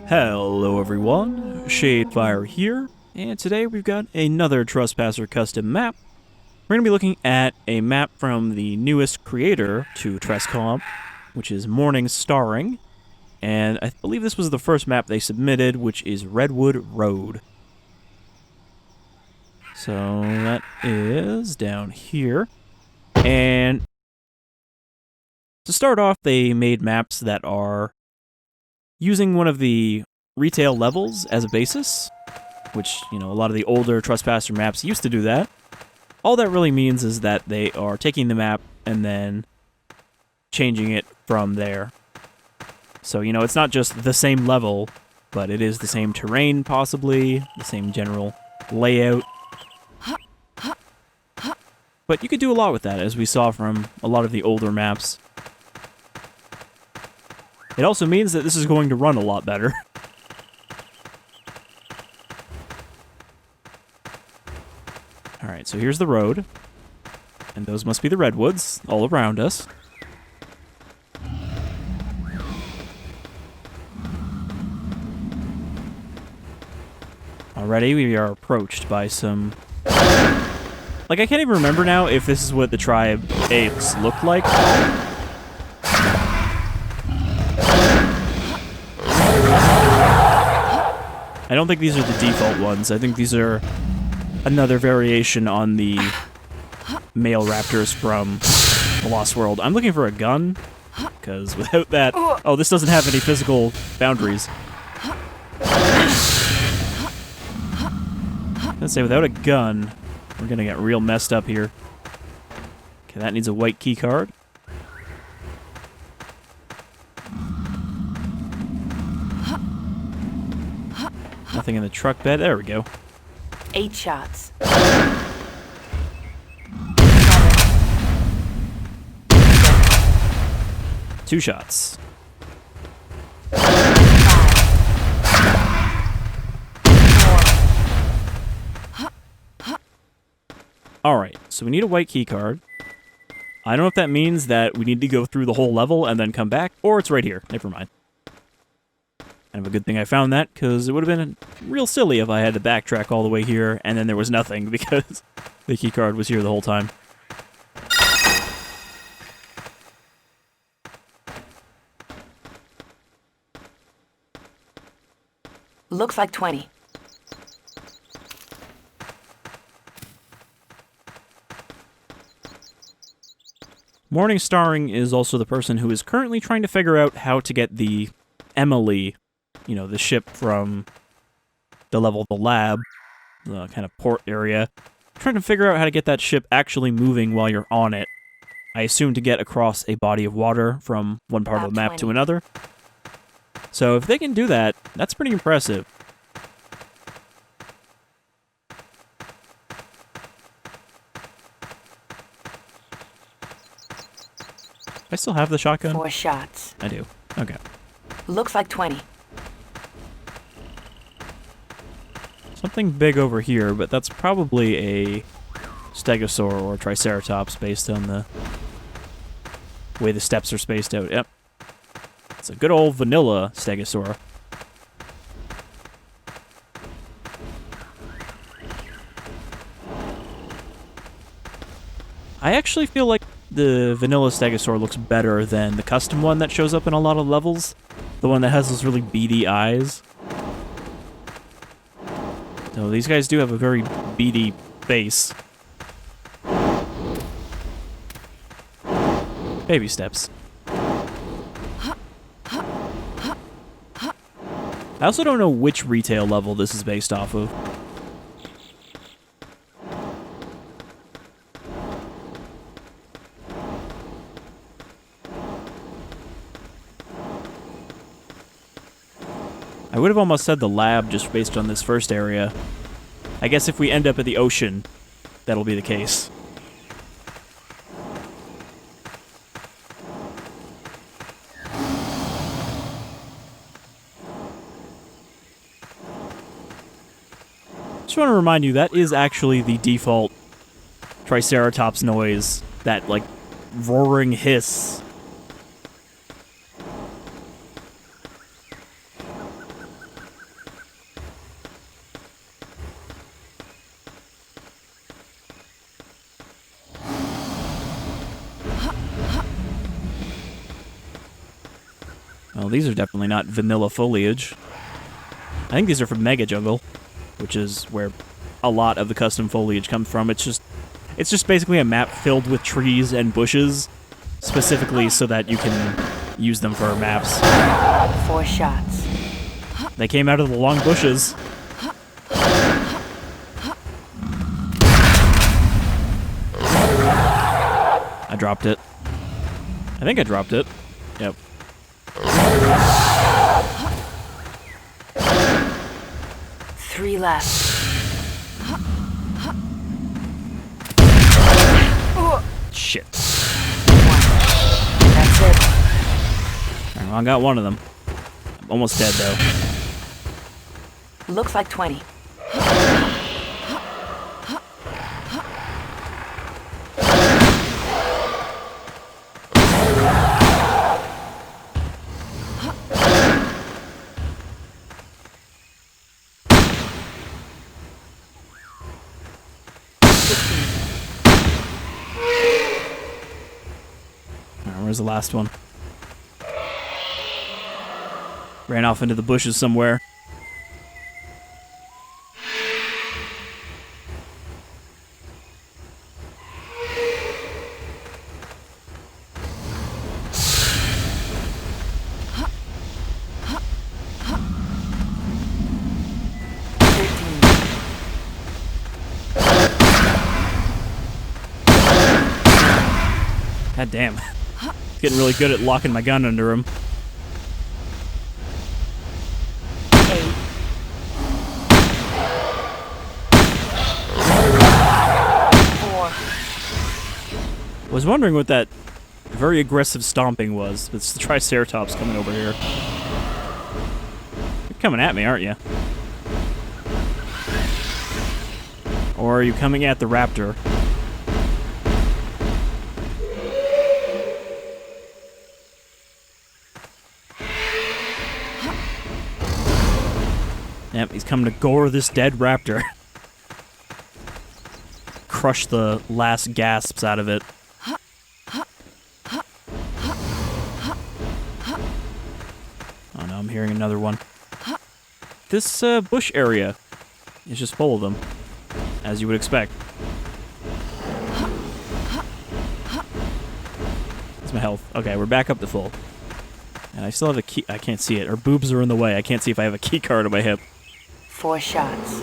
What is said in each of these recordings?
Hello everyone, Shadefire here, and today we've got another Trespasser Custom map. We're going to be looking at a map from the newest creator to Trescom, which is morningstarring, and I believe this was the first map they submitted, which is Redwood Road. So that is down here, and to start off they made maps that are using one of the retail levels as a basis, which, you know, a lot of the older Trespasser maps used to do that. All that really means is that they are taking the map and then changing it from there. So, you know, it's not just the same level, but it is the same terrain, possibly, the same general layout. But you could do a lot with that, as we saw from a lot of the older maps. It also means that this is going to run a lot better. Alright, so here's the road. And those must be the redwoods all around us. Already we are approached by some... Like, I can't even remember now if this is what the tribe apes look like. I don't think these are the default ones. I think these are another variation on the male raptors from the Lost World. I'm looking for a gun, because without that... Oh, this doesn't have any physical boundaries. Let's say without a gun, we're gonna get real messed up here. Okay, that needs a white key card. Nothing in the truck bed. There we go. 8 shots. 2 shots. 4. Alright, so we need a white key card. I don't know if that means that we need to go through the whole level and then come back, or it's right here. Never mind. Kind of a good thing I found that, because it would have been real silly if I had to backtrack all the way here and then there was nothing, because the key card was here the whole time. Looks like 20. Morningstarring is also the person who is currently trying to figure out how to get the Emily, you know, the ship from the level of the lab, the kind of port area. I'm trying to figure out how to get that ship actually moving while you're on it. I assume to get across a body of water from one part of the map to another. So if they can do that, that's pretty impressive. I still have the shotgun? 4 shots. I do. Okay. Looks like 20. Something big over here, but that's probably a stegosaur or triceratops based on the way the steps are spaced out. Yep. It's a good old vanilla stegosaur. I actually feel like the vanilla stegosaur looks better than the custom one that shows up in a lot of levels. The one that has those really beady eyes. So these guys do have a very beady face. Baby steps. I also don't know which retail level this is based off of. I would have almost said the lab just based on this first area. I guess if we end up at the ocean, that'll be the case. Just want to remind you, that is actually the default Triceratops noise. That, like, roaring hiss. Well, these are definitely not vanilla foliage. I think these are from Mega Jungle, which is where a lot of the custom foliage comes from. It's just basically a map filled with trees and bushes, specifically so that you can use them for maps. 4 shots. They came out of the long bushes. I dropped it. I think I dropped it. Yep. 3 left. Shit. 1. That's it. Alright, well, I got one of them. I'm almost dead, though. Looks like 20. Where's the last one? Ran off into the bushes somewhere. God damn. Getting really good at locking my gun under him. 8. I was wondering what that very aggressive stomping was. It's the Triceratops coming over here. You're coming at me, aren't you? Or are you coming at the raptor? Yep, he's coming to gore this dead raptor. Crush the last gasps out of it. Oh no, I'm hearing another one. This bush area is just full of them, as you would expect. That's my health. Okay, we're back up to full. And I still have a key. I can't see it. Her boobs are in the way. I can't see if I have a key card on my hip. 4 shots.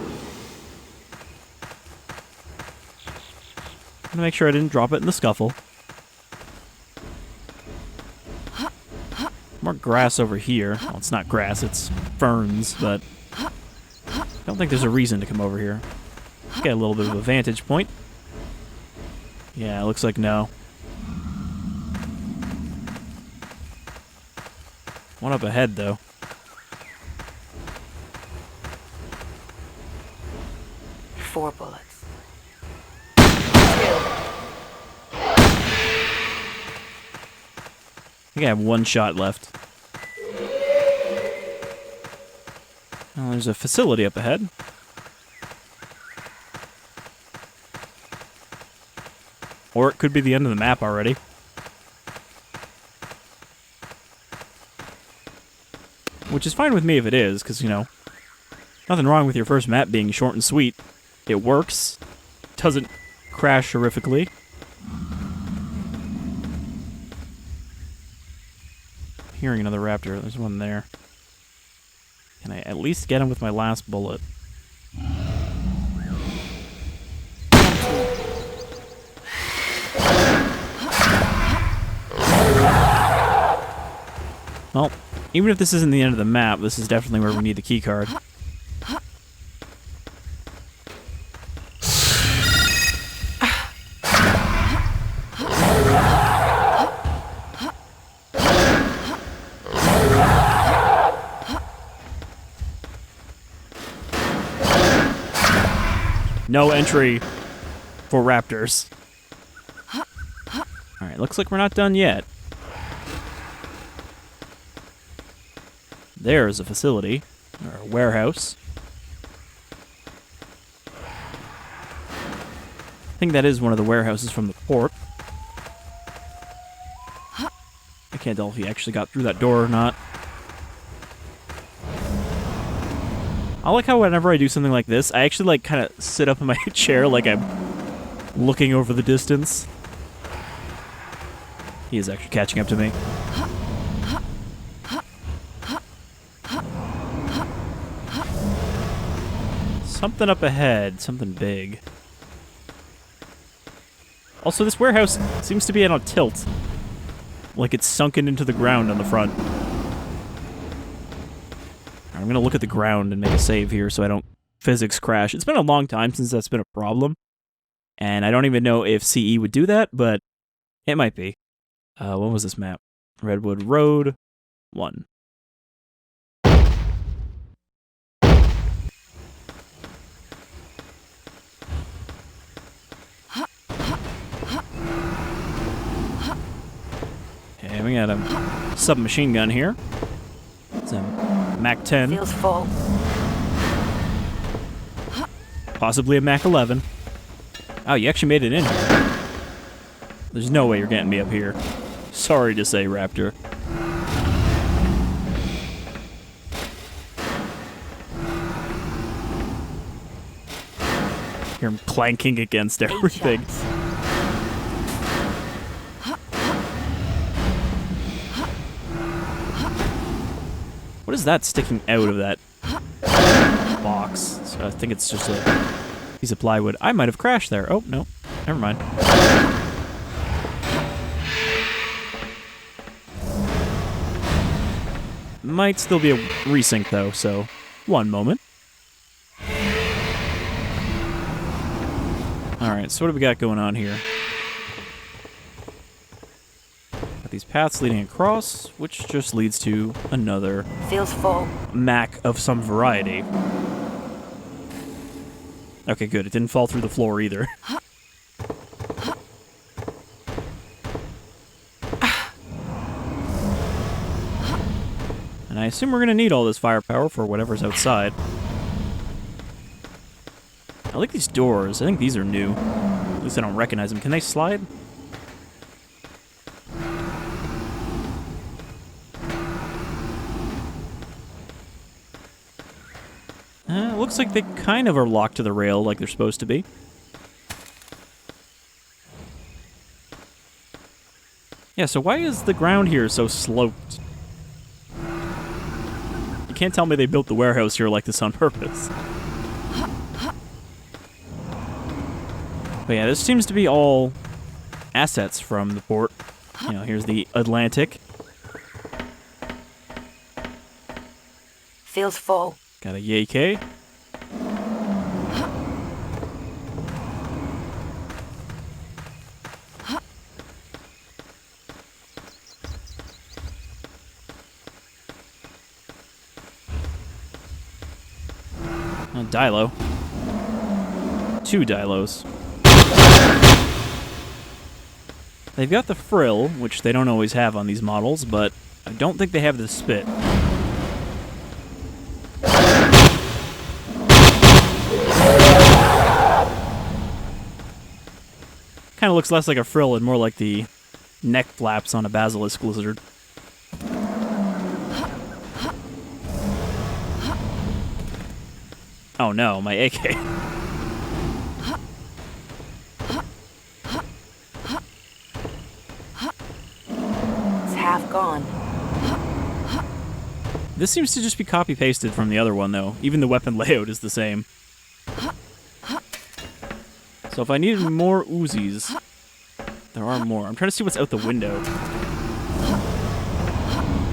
I'm gonna make sure I didn't drop it in the scuffle. More grass over here. Well, it's not grass, it's ferns, but I don't think there's a reason to come over here. Get a little bit of a vantage point. Yeah, it looks like no. One up ahead, though. Four bullets. 2. I think I have one shot left. Well, there's a facility up ahead. Or it could be the end of the map already. Which is fine with me if it is, because, you know, nothing wrong with your first map being short and sweet. It works. Doesn't crash horrifically. Hearing another raptor. There's one there. Can I at least get him with my last bullet? Well, even if this isn't the end of the map, this is definitely where we need the key card. No entry for raptors. Alright, looks like we're not done yet. There's a facility, or a warehouse. I think that is one of the warehouses from the port. I can't tell if he actually got through that door or not. I like how whenever I do something like this, I actually like kind of sit up in my chair like I'm looking over the distance. He is actually catching up to me. Something up ahead, something big. Also, this warehouse seems to be on a tilt. Like it's sunken into the ground on the front. I'm gonna look at the ground and make a save here so I don't physics crash. It's been a long time since that's been a problem. And I don't even know if CE would do that, but it might be. What was this map? Redwood Road 1. Okay, we got a submachine gun here. It's a Mac 10. Feels full. Possibly a Mac 11. Oh, you actually made it in here. There's no way you're getting me up here. Sorry to say, Raptor. Hear him clanking against everything. What is that sticking out of that box? So I think it's just a piece of plywood. I might have crashed there. Oh, no. Never mind. Might still be a resync, though, so one moment. Alright, so what do we got going on here? Got these paths leading across, which just leads to another Feels full. Mac of some variety. Okay, good. It didn't fall through the floor either. And I assume we're going to need all this firepower for whatever's outside. I like these doors. I think these are new. At least I don't recognize them. Can they slide? Looks like they kind of are locked to the rail like they're supposed to be. Yeah, so why is the ground here so sloped? You can't tell me they built the warehouse here like this on purpose. But yeah, this seems to be all assets from the port. You know, here's the Atlantic. Feels full. Got a YK. A Dilo. 2 Dilos. They've got the frill, which they don't always have on these models, but I don't think they have the spit. Kind of looks less like a frill and more like the neck flaps on a basilisk lizard. Oh no, my AK. It's half gone. This seems to just be copy-pasted from the other one, though. Even the weapon layout is the same. So if I needed more Uzis, there are more. I'm trying to see what's out the window.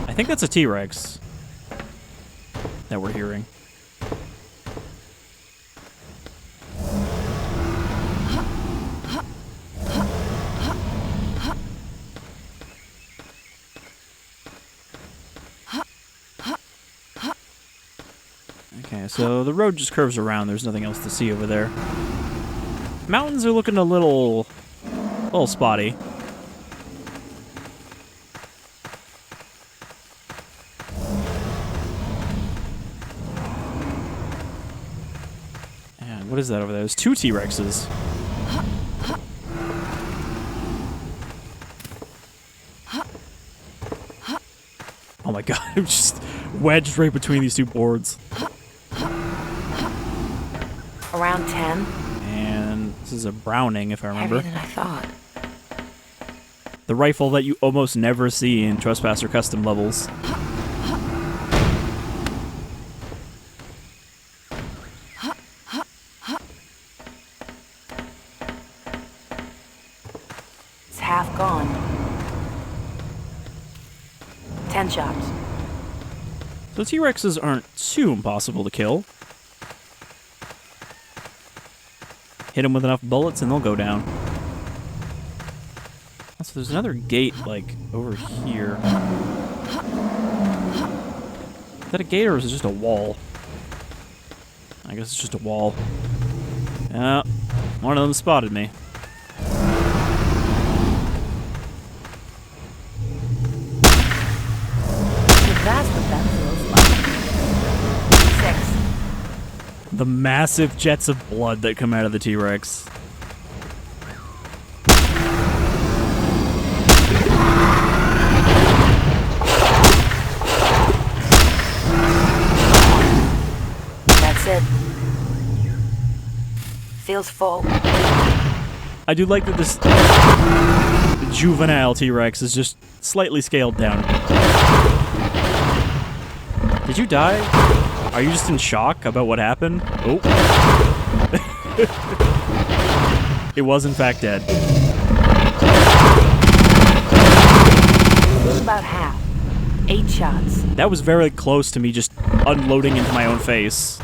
I think that's a T-Rex that we're hearing. Okay, so the road just curves around. There's nothing else to see over there. Mountains are looking a little spotty. And what is that over there? There's 2 T-Rexes. Oh my god, I'm just wedged right between these 2 boards. Around 10. And this is a Browning, if I remember. Heavier than I thought. The rifle that you almost never see in Trespasser Custom levels. It's half gone. 10 shots. So T-Rexes aren't too impossible to kill. Hit them with enough bullets and they'll go down. So there's another gate, like, over here. Is that a gate or is it just a wall? I guess it's just a wall. Yeah, one of them spotted me. That's what that feels like. 6. The massive jets of blood that come out of the T-Rex. That's it. Feels full. I do like that this juvenile T-Rex is just slightly scaled down. Did you die? Are you just in shock about what happened? Oh. It was in fact dead. About half. 8 shots. That was very close to me just unloading into my own face.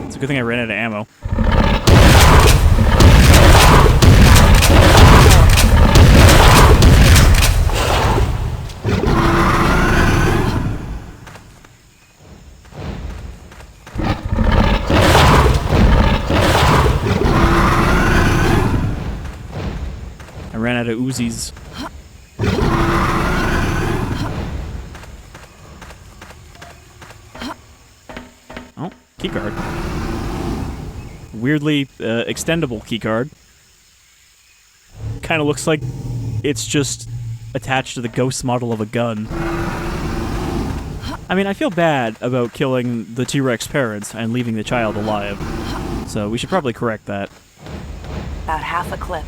It's a good thing I ran out of ammo. I ran out of Uzis. Oh, keycard. Weirdly extendable keycard. Kind of looks like it's just attached to the ghost model of a gun. I mean, I feel bad about killing the T-Rex parents and leaving the child alive. So we should probably correct that. About half a clip.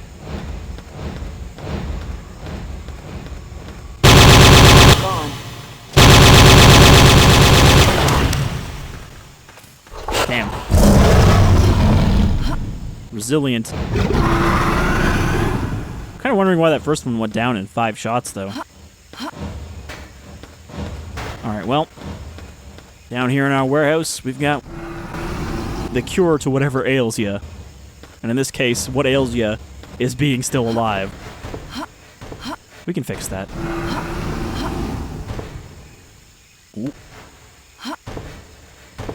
Gone. Damn. Resilient. Kind of wondering why that first one went down in 5 shots, though. Alright, well. Down here in our warehouse, we've got the cure to whatever ails ya. And in this case, what ails ya is being still alive. We can fix that. Ooh.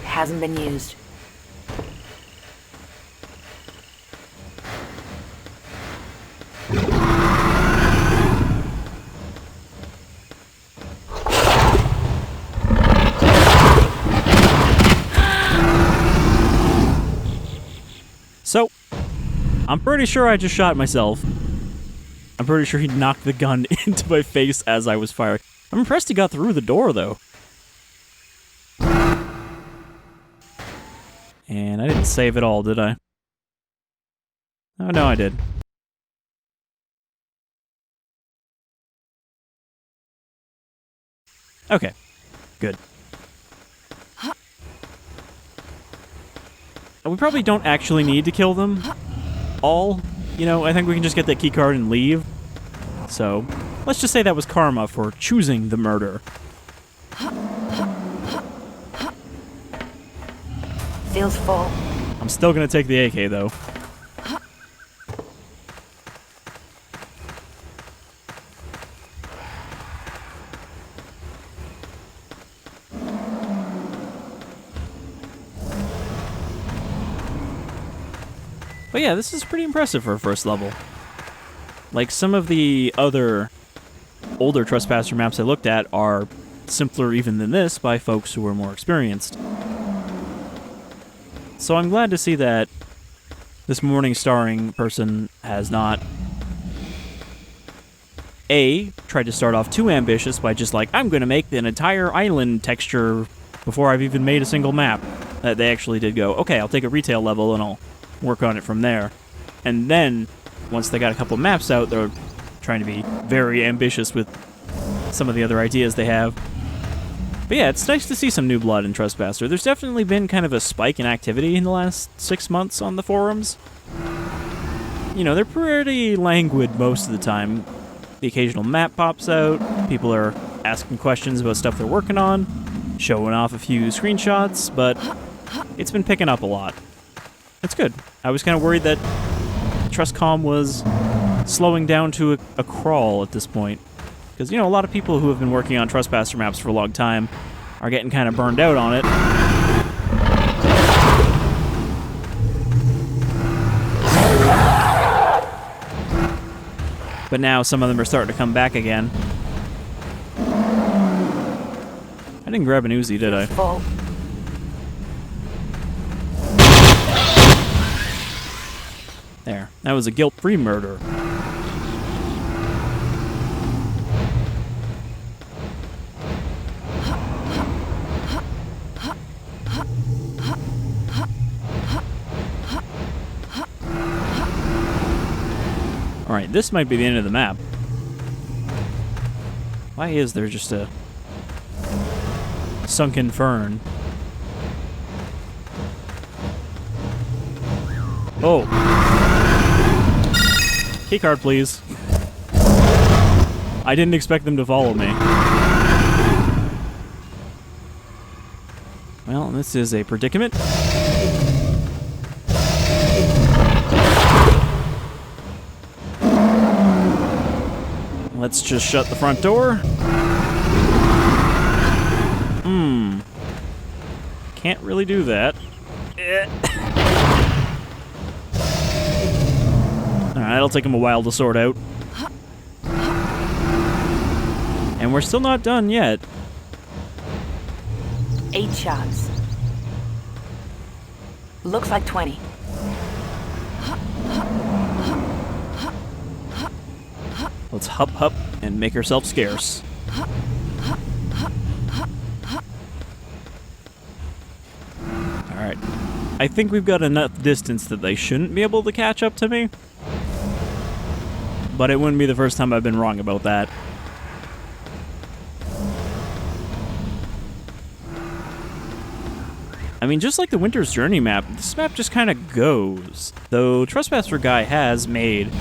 Hasn't been used. So, I'm pretty sure I just shot myself. I'm pretty sure he knocked the gun into my face as I was firing. I'm impressed he got through the door, though. And I didn't save it all, did I? Oh, no, I did. Okay, good. We probably don't actually need to kill them all. You know, I think we can just get that keycard and leave. So, let's just say that was karma for choosing the murder. Feels full. I'm still gonna take the AK, though. But yeah, this is pretty impressive for a first level. Like, some of the other older Trespasser maps I looked at are simpler even than this by folks who are more experienced. So I'm glad to see that this morningstarring person has not A, tried to start off too ambitious by just like, I'm going to make an entire island texture before I've even made a single map. that they actually did go, okay, I'll take a retail level and I'll work on it from there. And then, once they got a couple maps out, they're trying to be very ambitious with some of the other ideas they have. But yeah, it's nice to see some new blood in Trespasser. There's definitely been kind of a spike in activity in the last 6 months on the forums. You know, they're pretty languid most of the time. The occasional map pops out, people are asking questions about stuff they're working on, showing off a few screenshots, but it's been picking up a lot. It's good. I was kind of worried that Trescom was slowing down to a crawl at this point. Because, you know, a lot of people who have been working on Trespasser maps for a long time are getting kind of burned out on it. But now some of them are starting to come back again. I didn't grab an Uzi, did I? Full. There. That was a guilt-free murder. Alright, this might be the end of the map. Why is there just a sunken fern? Oh. Keycard, please. I didn't expect them to follow me. Well, this is a predicament. Let's just shut the front door. Can't really do that. Alright, it'll take him a while to sort out. And we're still not done yet. 8 shots. Looks like 20. Let's hup and make herself scarce. Alright. I think we've got enough distance that they shouldn't be able to catch up to me. But it wouldn't be the first time I've been wrong about that. I mean, just like the Winter's Journey map, this map just kind of goes. Though Trespasser Guy has made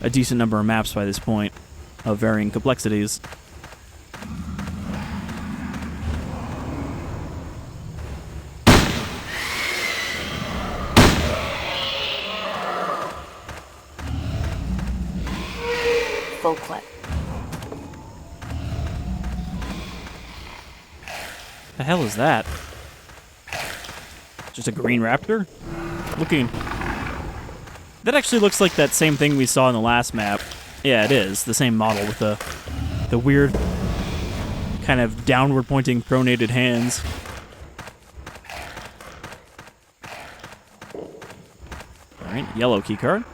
a decent number of maps by this point, of varying complexities. Full clip. The hell is that? Just a green raptor? Looking... That actually looks like that same thing we saw in the last map. Yeah, it is. The same model with the weird kind of downward pointing pronated hands. Alright, yellow keycard.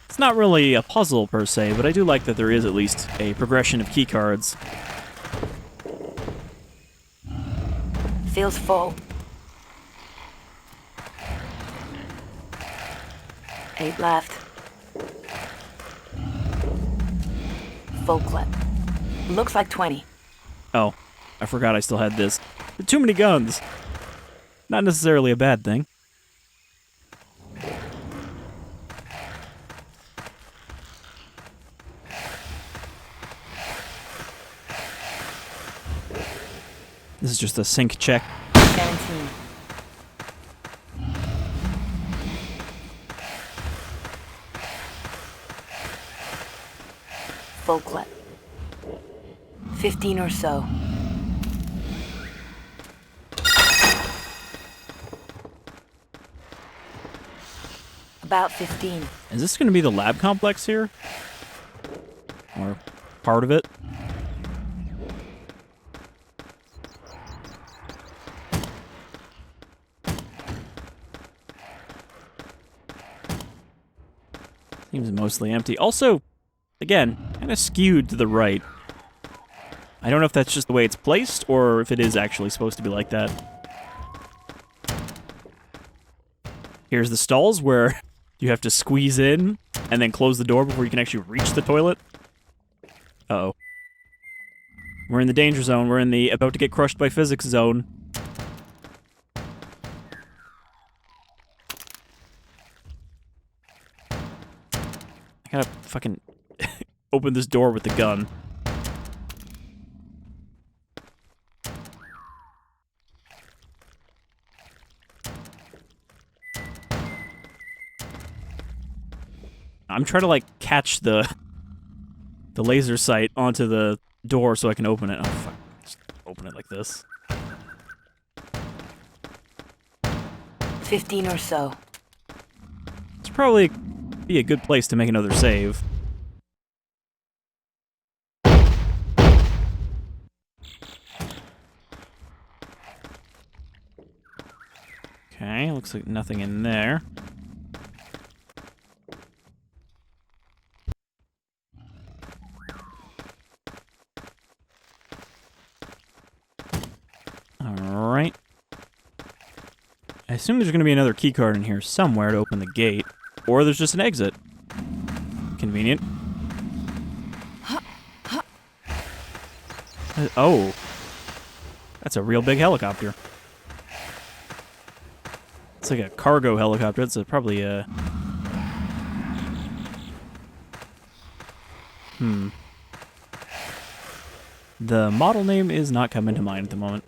It's not really a puzzle per se, but I do like that there is at least a progression of keycards. Feels full. 8 left. Full clip. Looks like 20. Oh, I forgot I still had this. Too many guns. Not necessarily a bad thing. This is just a sync check. 17. Full clip. 15 or so. About 15. Is this going to be the lab complex here? Or part of it? Seems mostly empty. Also, again, kind of skewed to the right. I don't know if that's just the way it's placed, or if it is actually supposed to be like that. Here's the stalls where you have to squeeze in and then close the door before you can actually reach the toilet. Uh-oh. We're in the danger zone. We're in the about to get crushed by physics zone. I gotta fucking open this door with the gun. I'm trying to, like, catch the laser sight onto the door so I can open it. Oh, fuck. Just open it like this. 15 or so. It's probably be a good place to make another save. Okay, looks like nothing in there. Alright. I assume there's going to be another keycard in here somewhere to open the gate. Or there's just an exit. Convenient. Oh. That's a real big helicopter. It's like a cargo helicopter. It's probably a... The model name is not coming to mind at the moment.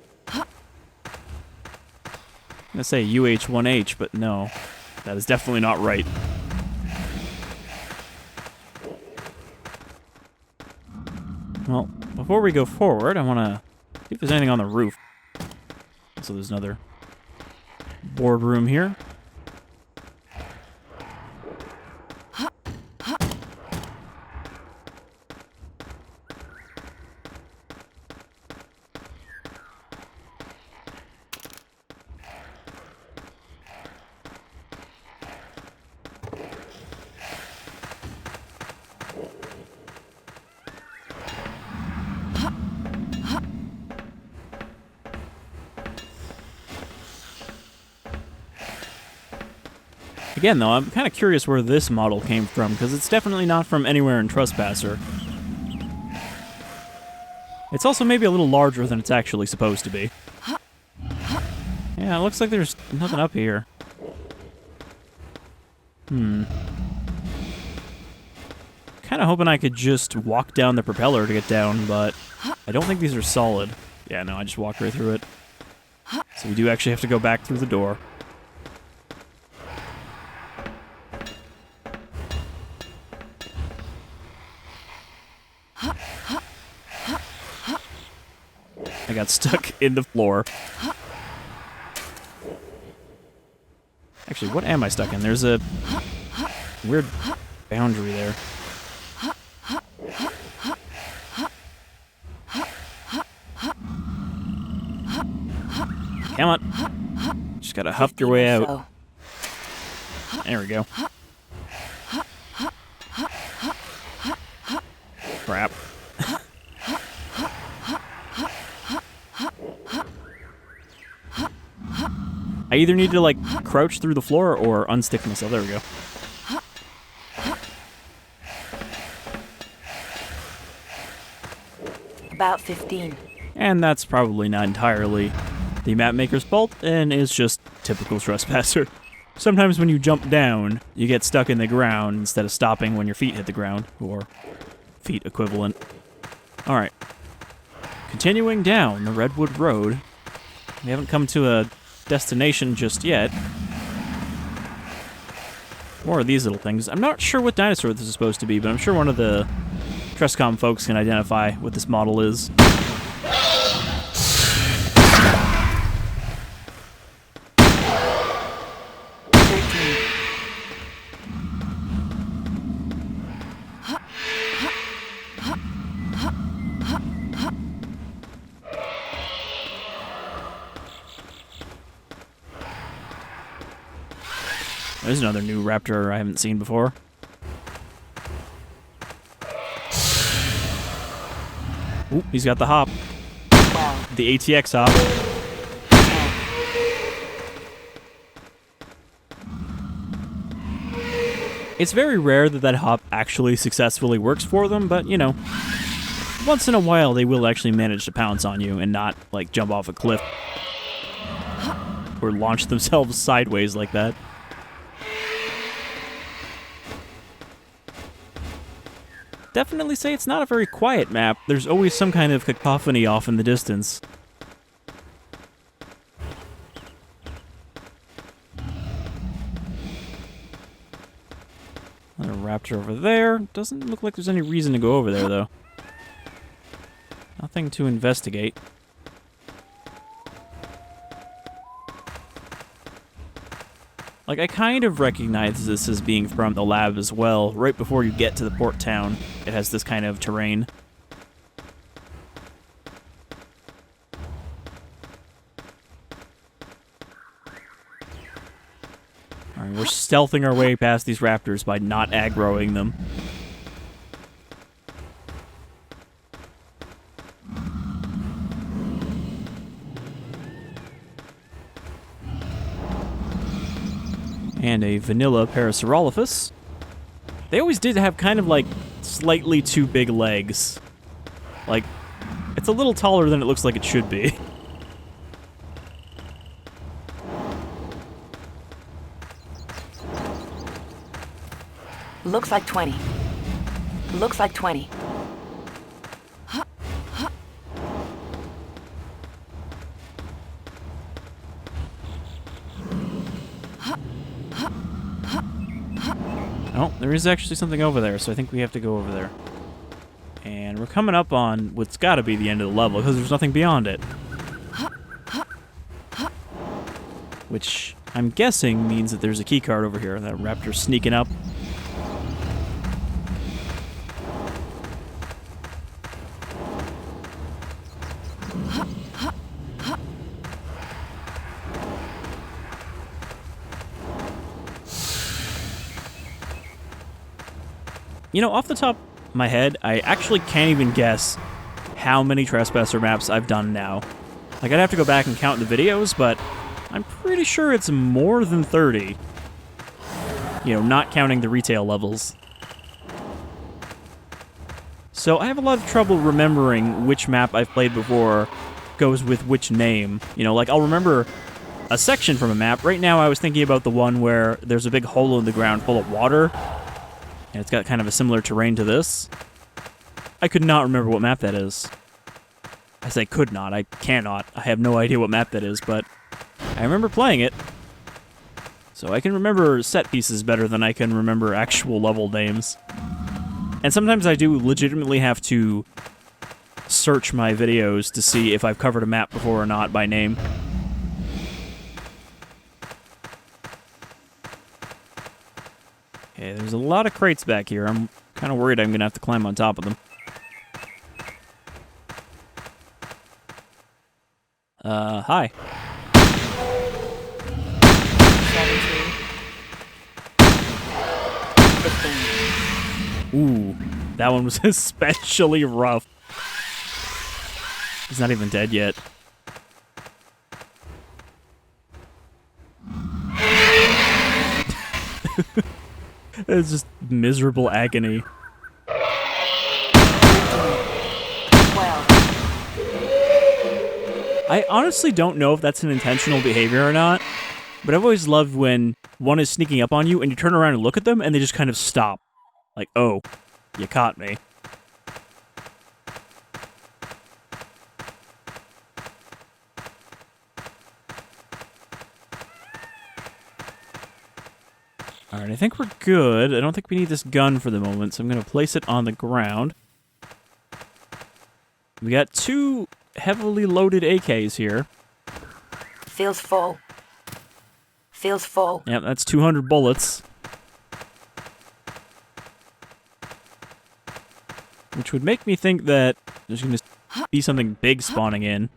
I'm gonna say UH-1H, but no. That is definitely not right. Well, before we go forward, I want to see if there's anything on the roof. So there's another boardroom here. Again, though, I'm kind of curious where this model came from, because it's definitely not from anywhere in Trespasser. It's also maybe a little larger than it's actually supposed to be. Yeah, it looks like there's nothing up here. Kind of hoping I could just walk down the propeller to get down, but I don't think these are solid. Yeah, no, I just walked right through it. So we do actually have to go back through the door. I got stuck in the floor. Actually, what am I stuck in? There's a weird boundary there. Come on. Just gotta huff your way out. There we go. Crap. I either need to, like, crouch through the floor or unstick myself. There we go. About 15. And that's probably not entirely the map maker's fault, and is just typical Trespasser. Sometimes when you jump down, you get stuck in the ground instead of stopping when your feet hit the ground, or feet equivalent. Alright. Continuing down the Redwood Road. We haven't come to a destination just yet. More of these little things. I'm not sure what dinosaur this is supposed to be, but I'm sure one of the Trescom folks can identify what this model is. There's another new raptor I haven't seen before. Ooh, he's got the hop. The ATX hop. It's very rare that that hop actually successfully works for them, but, you know, once in a while they will actually manage to pounce on you and not, like, jump off a cliff or launch themselves sideways like that. Definitely say it's not a very quiet map. There's always some kind of cacophony off in the distance. Another raptor over there. Doesn't look like there's any reason to go over there, though. Nothing to investigate. Like, I kind of recognize this as being from the lab as well. Right before you get to the port town, it has this kind of terrain. Alright, we're stealthing our way past these raptors by not aggroing them. And a vanilla Parasaurolophus. They always did have kind of like slightly too big legs. Like, it's a little taller than it looks like it should be. Looks like 20. Looks like 20. Oh, there is actually something over there, so I think we have to go over there. And we're coming up on what's got to be the end of the level, because there's nothing beyond it. Which, I'm guessing, means that there's a keycard over here. That raptor's sneaking up. You know, off the top of my head, I actually can't even guess how many Trespasser maps I've done now. Like, I'd have to go back and count the videos, but I'm pretty sure it's more than 30. You know, not counting the retail levels. So I have a lot of trouble remembering which map I've played before goes with which name. You know, like, I'll remember a section from a map. Right now I was thinking about the one where there's a big hole in the ground full of water. And it's got kind of a similar terrain to this. I could not remember what map that is. I say could not, I cannot. I have no idea what map that is, but I remember playing it. So I can remember set pieces better than I can remember actual level names. And sometimes I do legitimately have to search my videos to see if I've covered a map before or not by name. Okay, there's a lot of crates back here. I'm kind of worried I'm going to have to climb on top of them. Hi. 17. 15. Ooh, that one was especially rough. He's not even dead yet. It's just miserable agony. 12. I honestly don't know if that's an intentional behavior or not, but I've always loved when one is sneaking up on you and you turn around and look at them and they just kind of stop. Like, oh, you caught me. Alright, I think we're good. I don't think we need this gun for the moment, so I'm going to place it on the ground. We got 2 heavily loaded AKs here. Feels full. Feels full. Yep, that's 200 bullets. Which would make me think that there's going to be something big spawning in.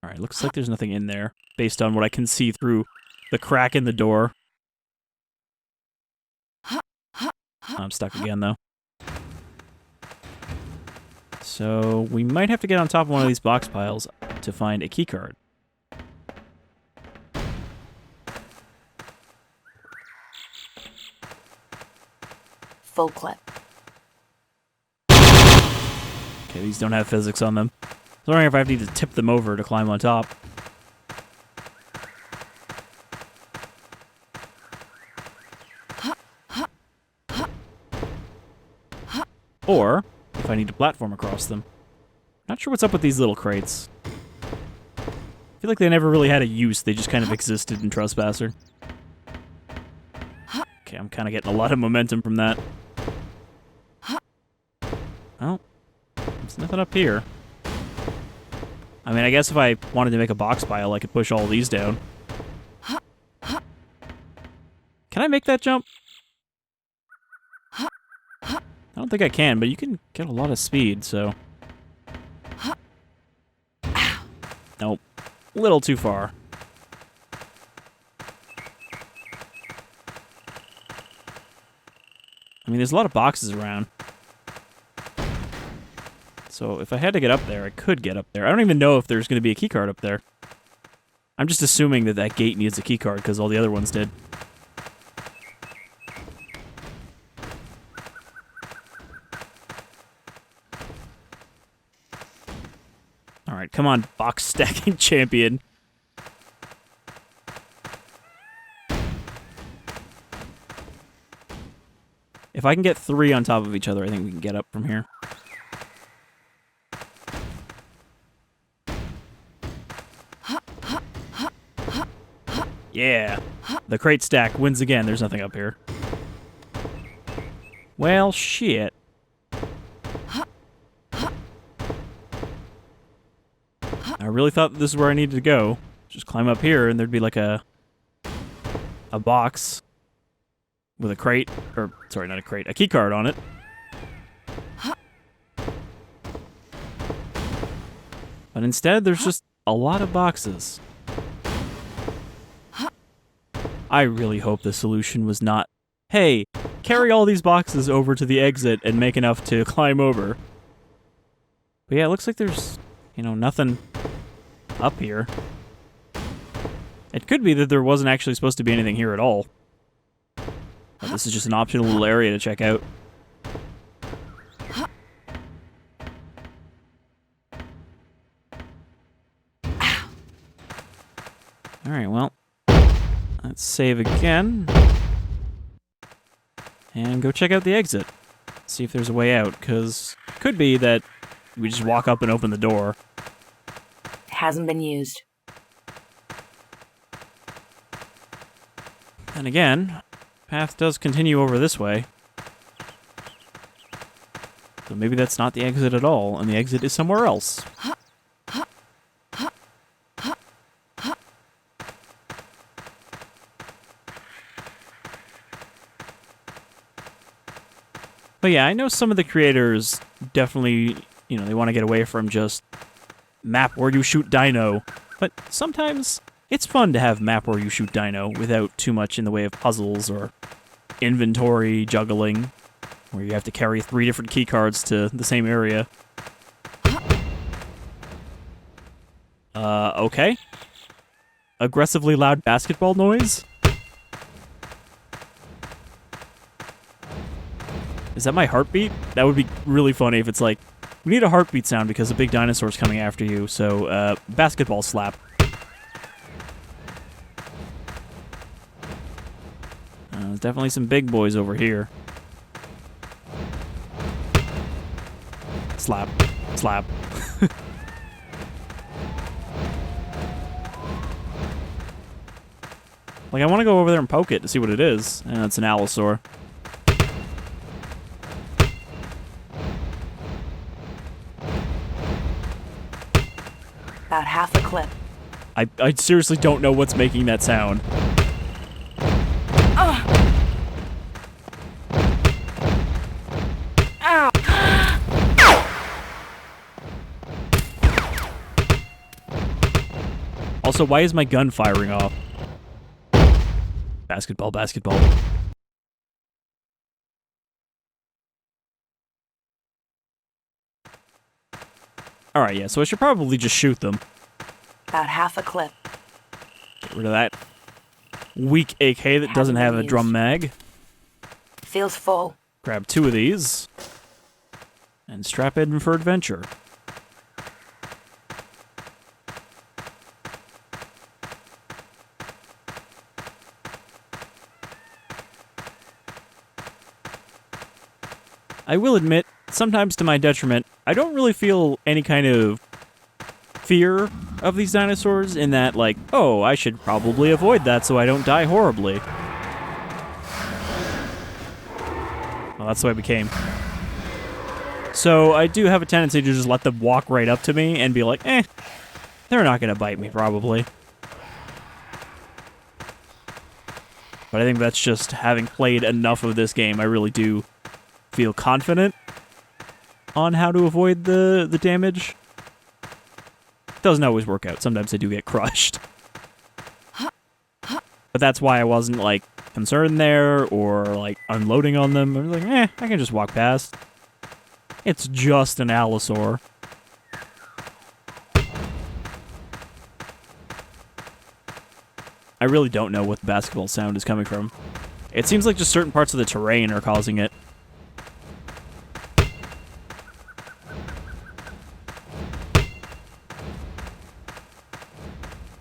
Alright, looks like there's nothing in there, based on what I can see through the crack in the door. I'm stuck again, though. So, we might have to get on top of one of these box piles to find a keycard. Full clip. Okay, these don't have physics on them. I was wondering if I need to tip them over to climb on top. Or if I need to platform across them. Not sure what's up with these little crates. I feel like they never really had a use, they just kind of existed in Trespasser. Okay, I'm kind of getting a lot of momentum from that. Oh, there's nothing up here. I mean, I guess if I wanted to make a box pile, I could push all these down. Can I make that jump? I don't think I can, but you can get a lot of speed, so... Nope. A little too far. I mean, there's a lot of boxes around. So if I had to get up there, I could get up there. I don't even know if there's going to be a keycard up there. I'm just assuming that that gate needs a keycard because all the other ones did. Alright, come on, box stacking champion. If I can get 3 on top of each other, I think we can get up from here. Yeah! The crate stack wins again. There's nothing up here. Well, shit. I really thought this is where I needed to go. Just climb up here and there'd be like a box with a crate, or sorry, not a crate, a key card on it. But instead, there's just a lot of boxes. I really hope the solution was not, hey, carry all these boxes over to the exit and make enough to climb over. But yeah, it looks like there's, nothing up here. It could be that there wasn't actually supposed to be anything here at all. But this is just an optional little area to check out. Alright, well, let's save again. And go check out the exit. See if there's a way out, because it could be that we just walk up and open the door. Hasn't been used. And again, path does continue over this way. So maybe that's not the exit at all, and the exit is somewhere else. But yeah, I know some of the creators definitely, they want to get away from just map where you shoot dino. But sometimes it's fun to have map where you shoot dino without too much in the way of puzzles or inventory juggling, where you have to carry 3 different keycards to the same area. Okay. Aggressively loud basketball noise? Is that my heartbeat? That would be really funny if it's like, we need a heartbeat sound because a big dinosaur's coming after you, so, basketball slap. There's definitely some big boys over here. Slap. Slap. Like, I want to go over there and poke it to see what it is. And it's an Allosaur. About half a clip. I seriously don't know what's making that sound. Ow! Also, why is my gun firing off? Basketball, basketball. Alright, yeah, so I should probably just shoot them. About half a clip. Get rid of that weak AK that doesn't have a drum mag. Feels full. Grab 2 of these. And strap in for adventure. I will admit, sometimes to my detriment, I don't really feel any kind of fear of these dinosaurs in that, like, oh, I should probably avoid that so I don't die horribly. Well, that's the way it became. So I do have a tendency to just let them walk right up to me and be like, they're not going to bite me, probably. But I think that's just having played enough of this game, I really do feel confident on how to avoid the damage. Doesn't always work out. Sometimes I do get crushed. But that's why I wasn't, like, concerned there or, like, unloading on them. I was like, I can just walk past. It's just an Allosaur. I really don't know what the basketball sound is coming from. It seems like just certain parts of the terrain are causing it.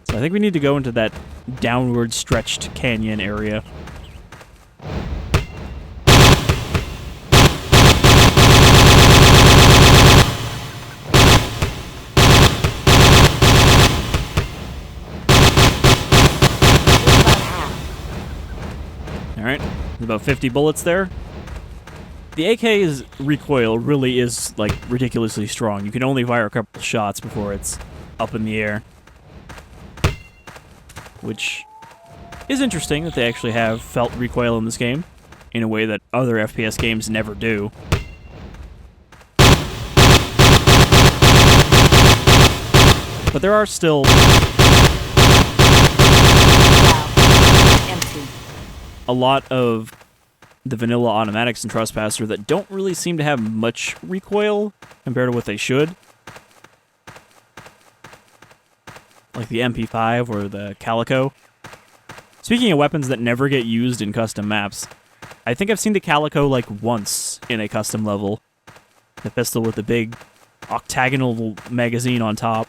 So I think we need to go into that downward stretched canyon area. Alright, there's about 50 bullets there. The AK's recoil really is, like, ridiculously strong. You can only fire a couple shots before it's up in the air. Which is interesting that they actually have felt recoil in this game, in a way that other FPS games never do. But there are still a lot of the vanilla automatics in Trespasser that don't really seem to have much recoil compared to what they should. Like the MP5 or the Calico. Speaking of weapons that never get used in custom maps, I think I've seen the Calico like once in a custom level. The pistol with the big octagonal magazine on top.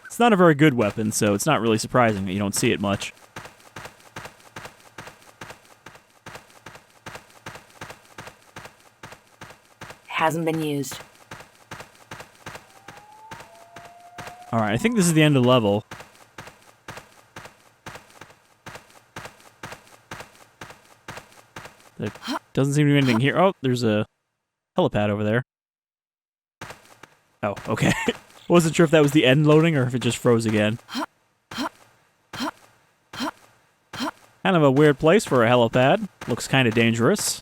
It's not a very good weapon, so it's not really surprising that you don't see it much. Hasn't been used. Alright, I think this is the end of the level. There doesn't seem to be anything here. Oh, there's a helipad over there. Oh, okay. Wasn't sure if that was the end loading or if it just froze again. Kind of a weird place for a helipad. Looks kind of dangerous.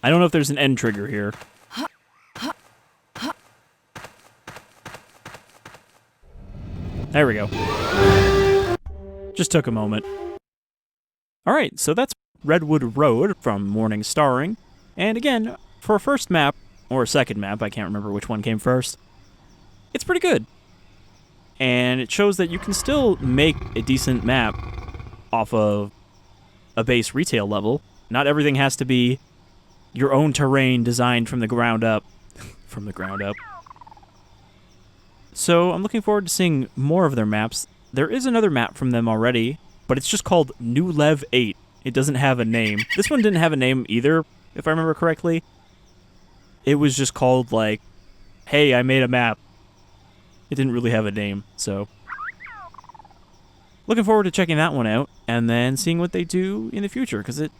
I don't know if there's an end trigger here. There we go. Just took a moment. Alright, so that's Redwood Road from Morning Starring. And again, for a first map, or a second map, I can't remember which one came first, it's pretty good. And it shows that you can still make a decent map off of a base retail level. Not everything has to be your own terrain designed from the ground up. From the ground up. So I'm looking forward to seeing more of their maps. There is another map from them already, but it's just called New Lev 8. It doesn't have a name. This one didn't have a name either, if I remember correctly. It was just called, like, hey, I made a map. It didn't really have a name, so looking forward to checking that one out, and then seeing what they do in the future, because it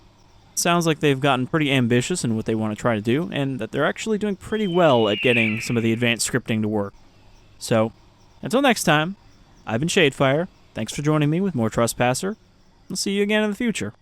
sounds like they've gotten pretty ambitious in what they want to try to do, and that they're actually doing pretty well at getting some of the advanced scripting to work. So, until next time, I've been Shadefire. Thanks for joining me with more Trespasser. I'll see you again in the future.